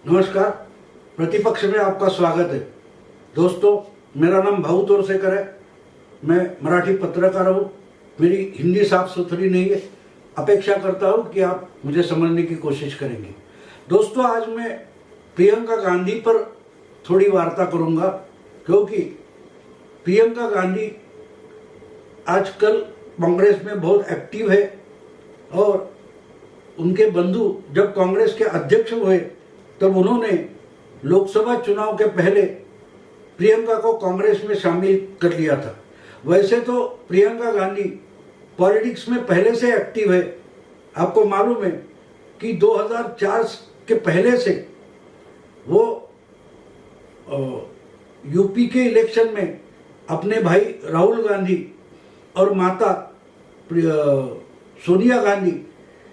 नमस्कार। प्रतिपक्ष में आपका स्वागत है। दोस्तों, मेरा नाम भाऊ तोरसेकर है। मैं मराठी पत्रकार हूँ। मेरी हिंदी साफ सुथरी नहीं है। अपेक्षा करता हूँ कि आप मुझे समझने की कोशिश करेंगे। दोस्तों, आज मैं प्रियंका गांधी पर थोड़ी वार्ता करूँगा, क्योंकि प्रियंका गांधी आजकल कांग्रेस में बहुत एक्टिव है और उनके बंधु जब कांग्रेस के अध्यक्ष हुए तब उन्होंने लोकसभा चुनाव के पहले प्रियंका को कांग्रेस में शामिल कर लिया था। वैसे तो प्रियंका गांधी पॉलिटिक्स में पहले से एक्टिव है। आपको मालूम है कि 2004 के पहले से वो यूपी के इलेक्शन में अपने भाई राहुल गांधी और माता सोनिया गांधी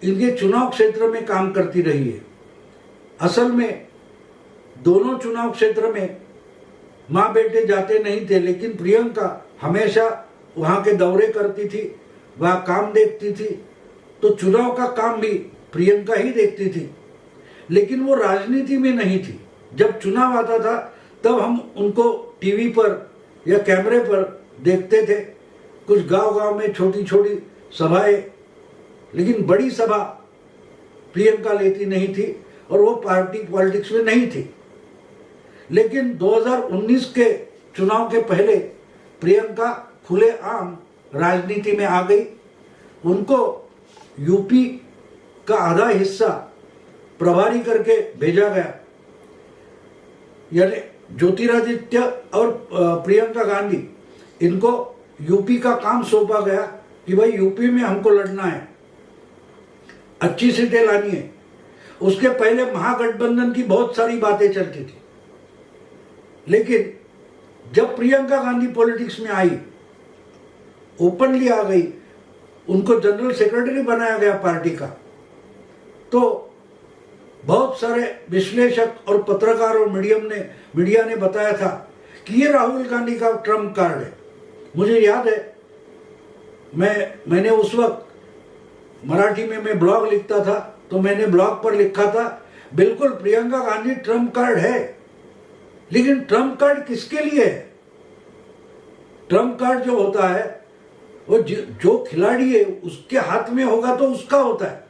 इनके चुनाव क्षेत्र में काम करती रही है। असल में दोनों चुनाव क्षेत्र में माँ बेटे जाते नहीं थे, लेकिन प्रियंका हमेशा वहाँ के दौरे करती थी, वहाँ काम देखती थी। तो चुनाव का काम भी प्रियंका ही देखती थी, लेकिन वो राजनीति में नहीं थी। जब चुनाव आता था तब हम उनको टीवी पर या कैमरे पर देखते थे, कुछ गांव-गांव में छोटी छोटी सभाएं, लेकिन बड़ी सभा प्रियंका लेती नहीं थी और वो पार्टी पॉलिटिक्स में नहीं थी। लेकिन 2019 के चुनाव के पहले प्रियंका खुलेआम राजनीति में आ गई। उनको यूपी का आधा हिस्सा प्रभारी करके भेजा गया, यानी ज्योतिरादित्य और प्रियंका गांधी इनको यूपी का काम सौंपा गया कि भाई यूपी में हमको लड़ना है, अच्छी सीटें लानी है। उसके पहले महागठबंधन की बहुत सारी बातें चलती थी, लेकिन जब प्रियंका गांधी पॉलिटिक्स में आई, ओपनली आ गई, उनको जनरल सेक्रेटरी बनाया गया पार्टी का, तो बहुत सारे विश्लेषक और पत्रकार और मीडिया ने बताया था कि ये राहुल गांधी का ट्रम्प कार्ड है। मुझे याद है, मैंने उस वक्त मराठी में मैं ब्लॉग लिखता था, तो मैंने ब्लॉग पर लिखा था, बिल्कुल प्रियंका गांधी ट्रम्प कार्ड है। लेकिन ट्रम्प कार्ड किसके लिए है? ट्रम्प कार्ड जो होता है वो जो खिलाड़ी है उसके हाथ में होगा तो उसका होता है,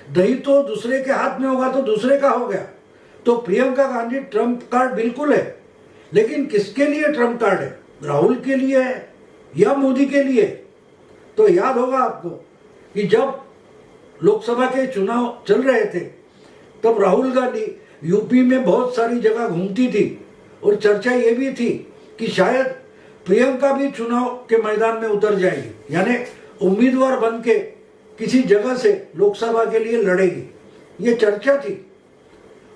नहीं तो दूसरे के हाथ में होगा तो दूसरे का हो गया। तो प्रियंका गांधी ट्रम्प कार्ड बिल्कुल है, लेकिन किसके लिए ट्रम्प कार्ड है? राहुल के लिए है या मोदी के लिए? तो याद होगा आपको कि जब लोकसभा के चुनाव चल रहे थे तब राहुल गांधी यूपी में बहुत सारी जगह घूमती थी और चर्चा ये भी थी कि शायद प्रियंका भी चुनाव के मैदान में उतर जाएगी, यानी उम्मीदवार बन के किसी जगह से लोकसभा के लिए लड़ेगी, ये चर्चा थी।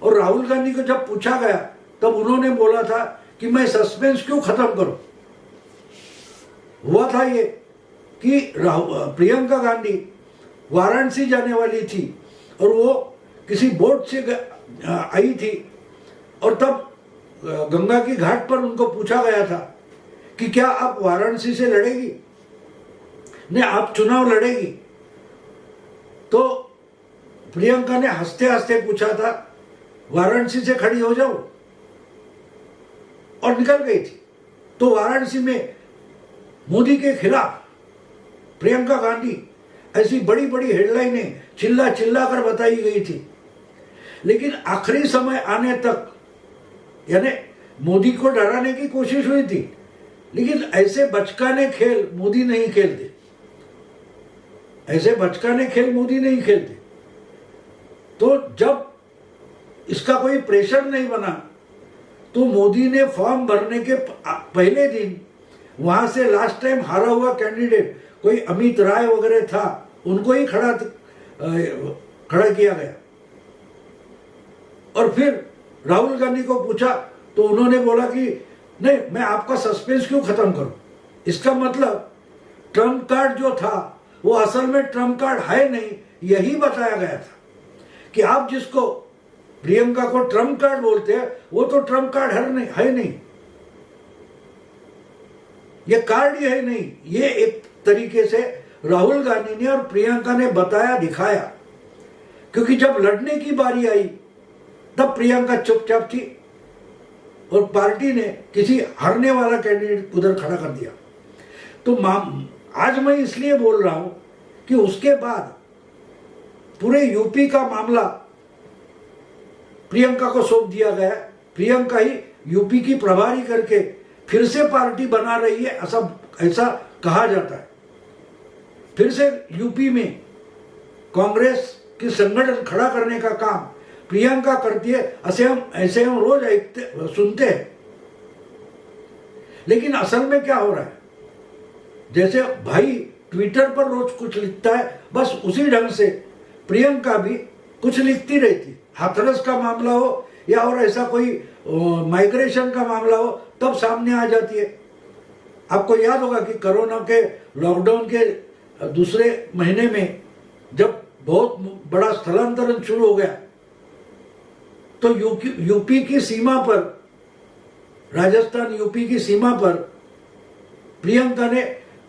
और राहुल गांधी को जब पूछा गया तब उन्होंने बोला था कि मैं सस्पेंस क्यों खत्म करूं। हुआ था ये कि प्रियंका गांधी वाराणसी जाने वाली थी और वो किसी बोट से आई थी, और तब गंगा की घाट पर उनको पूछा गया था कि क्या आप वाराणसी से लड़ेगी, नहीं आप चुनाव लड़ेगी? तो प्रियंका ने हंसते हंसते पूछा था, वाराणसी से खड़ी हो जाओ, और निकल गई थी। तो वाराणसी में मोदी के खिलाफ प्रियंका गांधी ऐसी बड़ी बड़ी हेडलाइनें चिल्ला चिल्ला कर बताई गई थी, लेकिन आखिरी समय आने तक, यानी मोदी को डराने की कोशिश हुई थी, लेकिन ऐसे बचकाने खेल मोदी नहीं खेलते, ऐसे बचकाने खेल मोदी नहीं खेलते। तो जब इसका कोई प्रेशर नहीं बना तो मोदी ने फॉर्म भरने के पहले दिन वहां से लास्ट टाइम हारा हुआ कैंडिडेट कोई अमित राय वगैरह था, उनको ही खड़ा किया गया। और फिर राहुल गांधी को पूछा तो उन्होंने बोला कि नहीं, मैं आपका सस्पेंस क्यों खत्म करूं। इसका मतलब ट्रम्प कार्ड जो था वो असल में ट्रम्प कार्ड है नहीं, यही बताया गया था कि आप जिसको प्रियंका को ट्रम्प कार्ड बोलते हैं वो तो ट्रम्प कार्ड है नहीं, ये कार्ड ही है नहीं। ये एक तरीके से राहुल गांधी ने और प्रियंका ने बताया दिखाया, क्योंकि जब लड़ने की बारी आई तब प्रियंका चुपचाप थी और पार्टी ने किसी हारने वाला कैंडिडेट उधर खड़ा कर दिया। तो आज मैं इसलिए बोल रहा हूं कि उसके बाद पूरे यूपी का मामला प्रियंका को सौंप दिया गया। प्रियंका ही यूपी की प्रभारी करके फिर से पार्टी बना रही है, ऐसा कहा जाता है। फिर से यूपी में कांग्रेस की संगठन खड़ा करने का काम प्रियंका करती है, ऐसे हम रोज सुनते हैं। लेकिन असल में क्या हो रहा है, जैसे भाई ट्विटर पर रोज कुछ लिखता है, बस उसी ढंग से प्रियंका भी कुछ लिखती रहती। हाथरस का मामला हो या और ऐसा कोई माइग्रेशन का मामला हो, तब सामने आ जाती है। आपको याद होगा कि कोरोना के लॉकडाउन के दूसरे महीने में जब बहुत बड़ा स्थलांतरण शुरू हो गया, तो यूपी की सीमा पर, राजस्थान यूपी की सीमा पर प्रियंका ने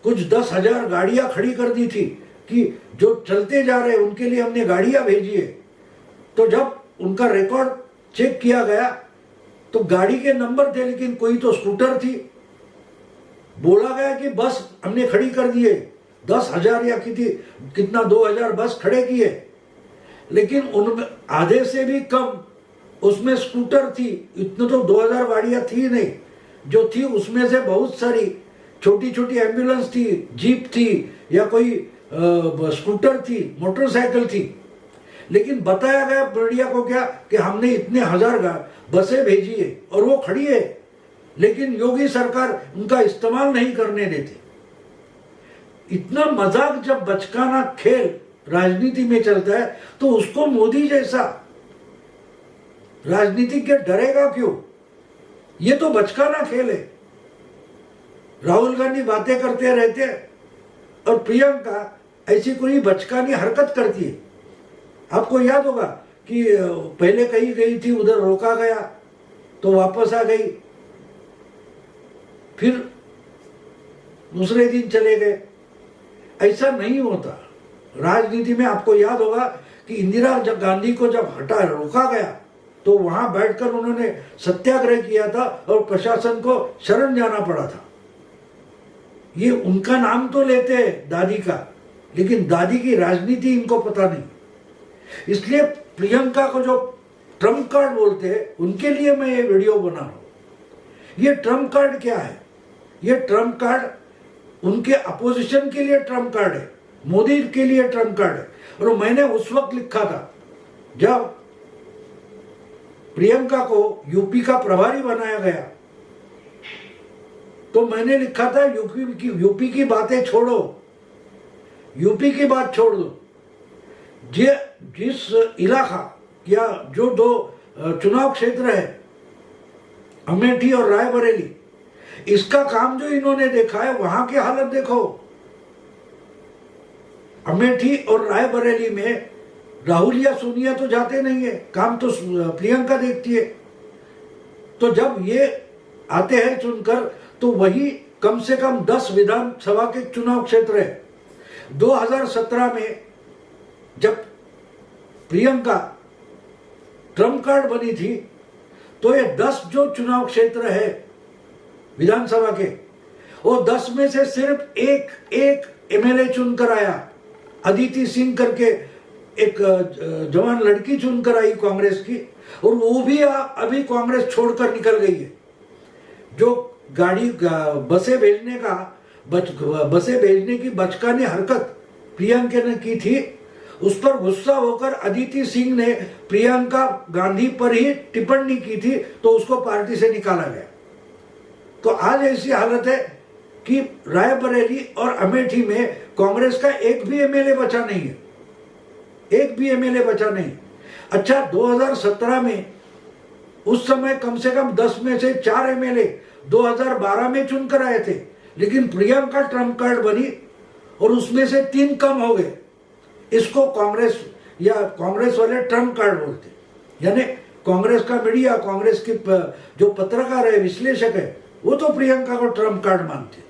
कुछ 10,000 गाड़ियां खड़ी कर दी थी कि जो चलते जा रहे उनके लिए हमने गाड़ियां भेजी है। तो जब उनका रिकॉर्ड चेक किया गया तो गाड़ी के नंबर थे, लेकिन कोई तो स्कूटर थी। बोला गया कि बस हमने खड़ी कर दिए, 10,000 या कितना 2,000 बस खड़े किए, लेकिन उनमें आधे से भी कम उसमें स्कूटर थी। इतने तो 2,000 गाड़ियां थी नहीं, जो थी उसमें से बहुत सारी छोटी छोटी एम्बुलेंस थी, जीप थी या कोई स्कूटर थी, मोटरसाइकिल थी। लेकिन बताया गया मीडिया को क्या कि हमने इतने 1,000 बसें भेजी है और वो खड़ी है, लेकिन योगी सरकार उनका इस्तेमाल नहीं करने देती। इतना मजाक जब बचकाना खेल राजनीति में चलता है तो उसको मोदी जैसा राजनीतिज्ञ डरेगा क्यों? ये तो बचकाना खेल है। राहुल गांधी बातें करते रहते हैं और प्रियंका ऐसी कोई बचकानी हरकत करती है। आपको याद होगा कि पहले कहीं गई थी, उधर रोका गया तो वापस आ गई, फिर दूसरे दिन चले गए। ऐसा नहीं होता राजनीति में। आपको याद होगा कि इंदिरा गांधी को जब रोका गया तो वहां बैठकर उन्होंने सत्याग्रह किया था और प्रशासन को शरण जाना पड़ा था। ये उनका नाम तो लेते हैं दादी का, लेकिन दादी की राजनीति इनको पता नहीं। इसलिए प्रियंका को जो ट्रम्प कार्ड बोलते हैं, उनके लिए मैं ये वीडियो बना रहा हूं। ये ट्रम्प कार्ड क्या है? ये ट्रम्प कार्ड उनके अपोजिशन के लिए ट्रम्प कार्ड है, मोदी के लिए ट्रम्प कार्ड है। और मैंने उस वक्त लिखा था जब प्रियंका को यूपी का प्रभारी बनाया गया, तो मैंने लिखा था यूपी की बातें छोड़ो, यूपी की बात छोड़ दो। जिस इलाका या जो 2 चुनाव क्षेत्र है, अमेठी और रायबरेली, इसका काम जो इन्होंने देखा है, वहां की हालत देखो। अमेठी और रायबरेली में राहुल या सोनिया तो जाते नहीं है, काम तो प्रियंका देखती है। तो जब ये आते हैं चुनकर, तो वही कम से कम 10 विधानसभा के चुनाव क्षेत्र है। 2017 में जब प्रियंका ट्रम्प कार्ड बनी थी, तो ये 10 जो चुनाव क्षेत्र है विधानसभा के, वो 10 में से सिर्फ एक एमएलए चुनकर आया। अदिति सिंह करके एक जवान लड़की चुनकर आई कांग्रेस की, और वो भी अभी कांग्रेस छोड़कर निकल गई है। जो बसें भेजने की बचकानी हरकत प्रियंका ने की थी, उस पर गुस्सा होकर अदिति सिंह ने प्रियंका गांधी पर ही टिप्पणी की थी, तो उसको पार्टी से निकाला गया। तो आज ऐसी हालत है कि रायबरेली और अमेठी में कांग्रेस का एक भी एमएलए बचा नहीं है, एक भी एमएलए बचा नहीं। अच्छा, 2017 में उस समय कम से कम 10 में से 4 एमएलए 2012 में चुनकर आए थे, लेकिन प्रियंका ट्रम्प कार्ड बनी और उसमें से 3 कम हो गए। इसको कांग्रेस या कांग्रेस वाले ट्रम्प कार्ड बोलते। यानी कांग्रेस का मीडिया, कांग्रेस के जो पत्रकार है, विश्लेषक है, वो तो प्रियंका को ट्रम्प कार्ड मानते,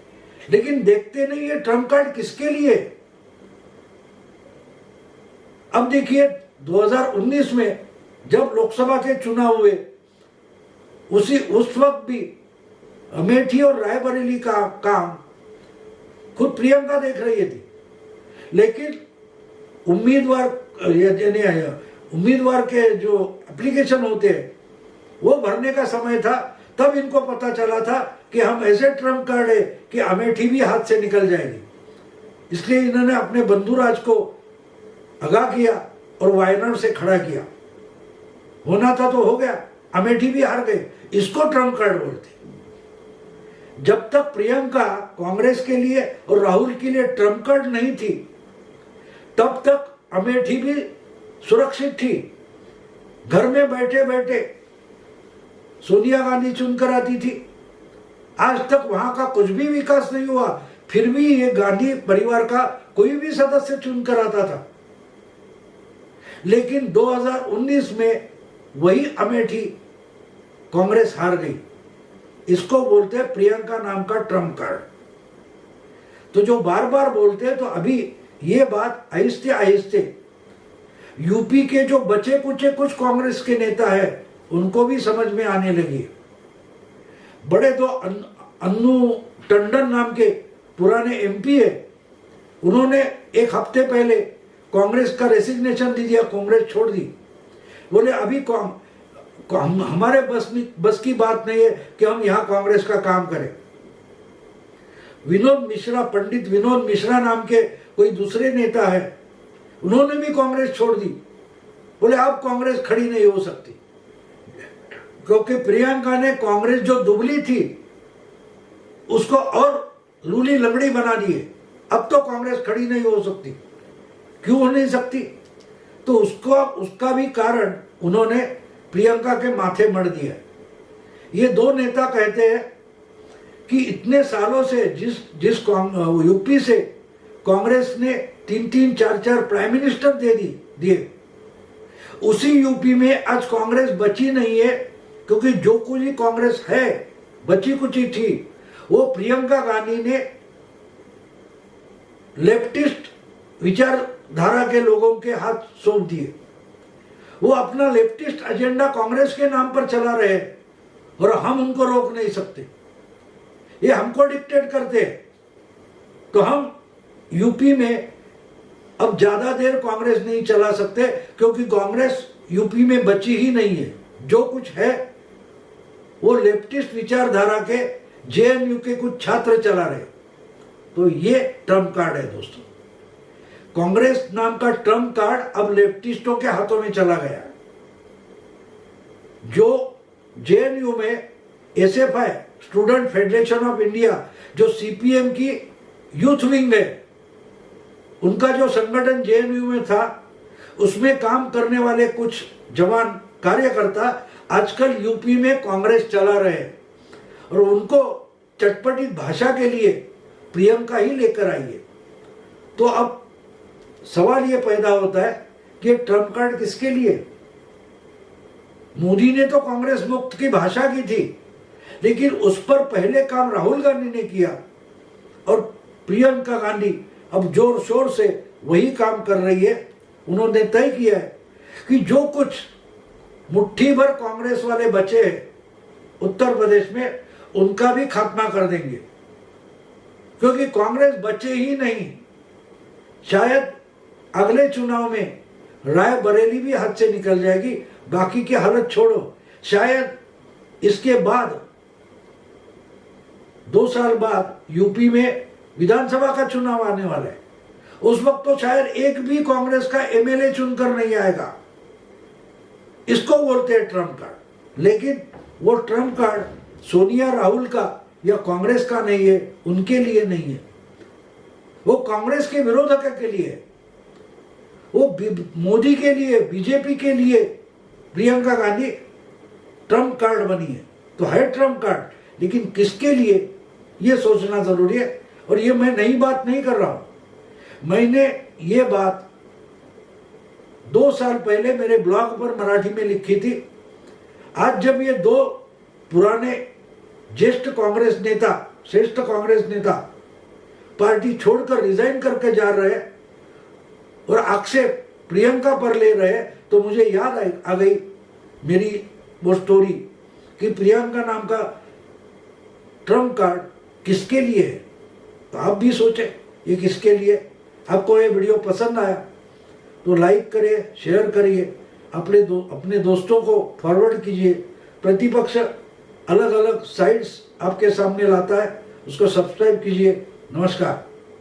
लेकिन देखते नहीं है ट्रम्प कार्ड किसके लिए। अब देखिए 2019 में जब लोकसभा के चुनाव हुए उस वक्त भी अमेठी और रायबरेली का काम खुद प्रियंका देख रही थी, लेकिन उम्मीदवार के जो एप्लीकेशन होते हैं वो भरने का समय था, तब इनको पता चला था कि हम ऐसे ट्रम्प कार्ड है कि अमेठी भी हाथ से निकल जाएगी। इसलिए इन्होंने अपने बंधुराज को आगाह किया और वायनाड से खड़ा किया। होना था तो हो गया, अमेठी भी हार गए, इसको ट्रम्प कार्ड बोलते। जब तक प्रियंका कांग्रेस के लिए और राहुल के लिए ट्रम्प कार्ड नहीं थी, तब तक अमेठी भी सुरक्षित थी। घर में बैठे बैठे सोनिया गांधी चुनकर आती थी। आज तक वहां का कुछ भी विकास नहीं हुआ, फिर भी ये गांधी परिवार का कोई भी सदस्य चुनकर आता था। लेकिन 2019 में वही अमेठी कांग्रेस हार गई। इसको बोलते हैं प्रियंका नाम का ट्रम्प कार्ड। तो जो बार बार बोलते हैं, तो अभी ये बात आहिस्ते आहिस्ते यूपी के जो बचे कुचे कुछ कांग्रेस के नेता है उनको भी समझ में आने लगी। बड़े तो अन्नू टंडन नाम के पुराने एमपी है, उन्होंने एक हफ्ते पहले कांग्रेस का रेसिग्नेशन दे दिया, कांग्रेस छोड़ दी। बोले अभी हमारे बस की बात नहीं है कि हम यहाँ कांग्रेस का काम करें। पंडित विनोद मिश्रा नाम के कोई दूसरे नेता है, उन्होंने भी कांग्रेस छोड़ दी। बोले अब कांग्रेस खड़ी नहीं हो सकती, क्योंकि प्रियंका ने कांग्रेस जो दुबली थी उसको और लूली लंगड़ी बना दिए। अब तो कांग्रेस खड़ी नहीं हो सकती। क्यों हो नहीं सकती? तो उसका भी कारण उन्होंने प्रियंका के माथे मढ़ दिया। ये दो नेता कहते हैं कि इतने सालों से जिस यूपी से कांग्रेस ने 3-3, 4-4 प्राइम मिनिस्टर दिए, उसी यूपी में आज कांग्रेस बची नहीं है, क्योंकि जो कुछ ही कांग्रेस है बची कुची थी वो प्रियंका गांधी ने लेफ्टिस्ट विचारधारा के लोगों के हाथ सौंप दिए। वो अपना लेफ्टिस्ट एजेंडा कांग्रेस के नाम पर चला रहे और हम उनको रोक नहीं सकते। ये हमको डिक्टेट करते हैं। तो हम यूपी में अब ज्यादा देर कांग्रेस नहीं चला सकते, क्योंकि कांग्रेस यूपी में बची ही नहीं है। जो कुछ है वो लेफ्टिस्ट विचारधारा के जेएनयू के कुछ छात्र चला रहे। तो ये ट्रम्प कार्ड है दोस्तों। कांग्रेस नाम का ट्रम्प कार्ड अब लेफ्टिस्टों के हाथों में चला गया। जो जेएनयू में SFI, student federation of India, जो सीपीएम की यूथ विंग है, उनका जो संगठन जेएनयू में था, उसमें काम करने वाले कुछ जवान कार्यकर्ता आजकल यूपी में कांग्रेस चला रहे हैं और उनको चटपटी भाषा के लिए प्रियंका ही लेकर आई है। तो अब सवाल ये पैदा होता है कि ट्रम्प कार्ड किसके लिए? मोदी ने तो कांग्रेस मुक्त की भाषा की थी, लेकिन उस पर पहले काम राहुल गांधी ने किया और प्रियंका गांधी अब जोर शोर से वही काम कर रही है। उन्होंने तय किया है कि जो कुछ मुट्ठी भर कांग्रेस वाले बचे हैं उत्तर प्रदेश में, उनका भी खात्मा कर देंगे, क्योंकि कांग्रेस बचे ही नहीं। शायद अगले चुनाव में रायबरेली भी हाथ से निकल जाएगी, बाकी की हालत छोड़ो। शायद इसके बाद 2 साल बाद यूपी में विधानसभा का चुनाव आने वाला है। उस वक्त तो शायद एक भी कांग्रेस का एमएलए चुनकर नहीं आएगा। इसको बोलते हैं ट्रम्प कार्ड। लेकिन वो ट्रम्प कार्ड सोनिया राहुल का या कांग्रेस का नहीं है, उनके लिए नहीं है। वो कांग्रेस के विरोधक के लिए है। वो मोदी के लिए, बीजेपी के लिए प्रियंका गांधी ट्रम्प कार्ड बनी है। तो है ट्रम्प कार्ड, लेकिन किसके लिए ये सोचना जरूरी है। और ये मैं नई बात नहीं कर रहा हूं। मैंने ये बात 2 साल पहले मेरे ब्लॉग पर मराठी में लिखी थी। आज जब ये 2 पुराने ज्येष्ठ कांग्रेस नेता, श्रेष्ठ कांग्रेस नेता पार्टी छोड़कर रिजाइन करके जा रहे हैं और आक्षेप प्रियंका पर ले रहे हैं, तो मुझे याद आ गई मेरी वो स्टोरी कि प्रियंका नाम का ट्रम्प कार्ड किसके लिए है, तो आप भी सोचें ये किसके लिए। आपको ये वीडियो पसंद आया तो लाइक करिए, शेयर करिए, अपने दोस्तों को फॉरवर्ड कीजिए। प्रतिपक्ष अलग अलग साइड्स आपके सामने लाता है, उसको सब्सक्राइब कीजिए। नमस्कार।